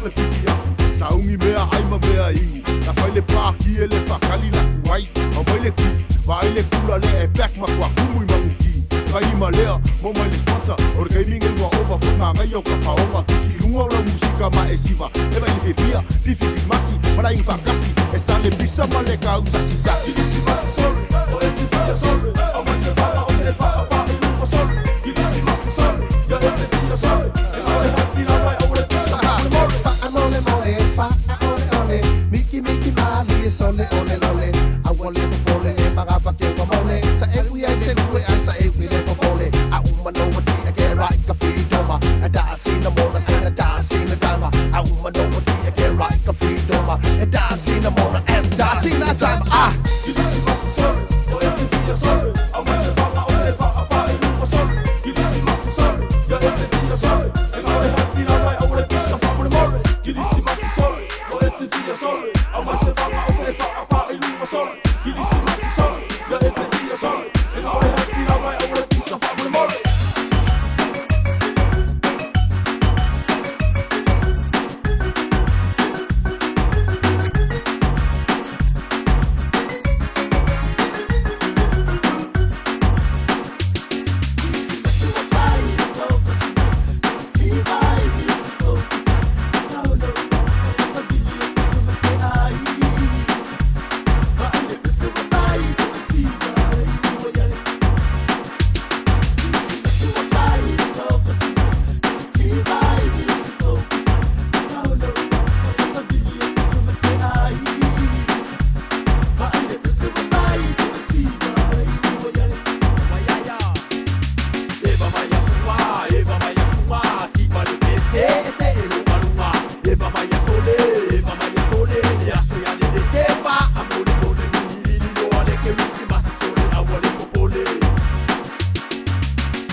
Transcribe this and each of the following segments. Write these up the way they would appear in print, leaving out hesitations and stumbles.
le piki aku Sa ungi mea ai ma mea ingu Na whai le pāki e le whakali na kuai Ma mai le ki, ma ai le kula le e pek ma kua kumui mangu ki Kai ima lea, mo mai le sponsor Ore gaming e lua ova fut ma ngai au ka whaonga Kiki lunga o la musika ma e siva E mai le fia, fifi Kerisimasi Mana inga whakasi, e sa le pisa ma le ka usasi sasi Kerisimasi sore, o e fifia sore A mai se whaka o le whaka pa e lunga sore Kerisimasi sore, ya e fifia sore E ngore happy na rai au le pisa Mole mole, Fa'a mole mole, fa'a ole ole Miki miki mali e sole ole lole Awole popole e mga wake mamole Sa ewi ai se lue ai sa ewi le popole A umano wati a ke right ka freedoma A daasi na mona se na daasi na dama A umano wati a ke right ka freedoma A daasi na mona and daasi na dama Ah! Kerisimasi sore, o e fifia sore A mai se whaka o le whaka pa e lunga sore Kerisimasi sore, ya e fifia sore E ngore happy na rai au le pisa Mole mole, Kerisimasi sore, o e fifia sore A mai se whaka o le whaka pa e lunga sore Kerisimasi sore, ya e fifia sore E ngore happy na rai au le pisa Mole mole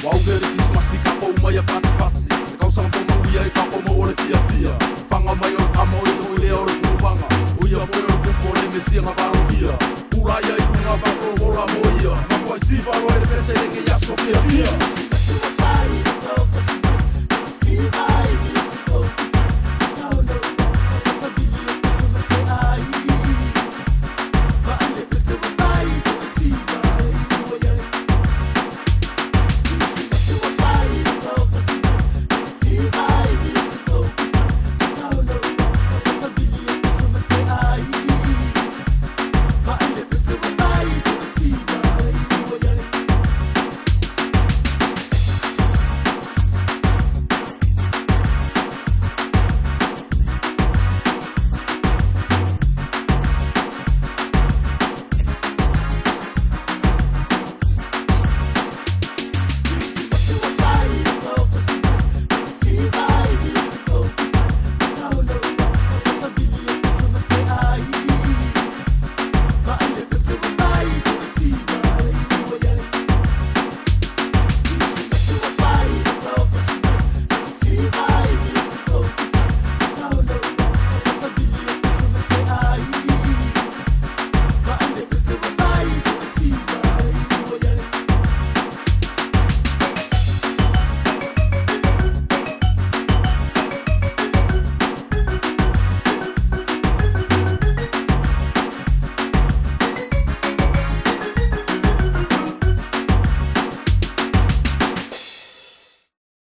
Wau Kerisimasi ka pou mai a pati E kau sang fonga uia e ka koma o le fia Whanga mai o le kama o le toile o le kuruwanga Uia poe o le kupo le mesia nga waro ia Ura ia i runga wako o la mo ia Mako ai si waro e le pese lenge ia so fia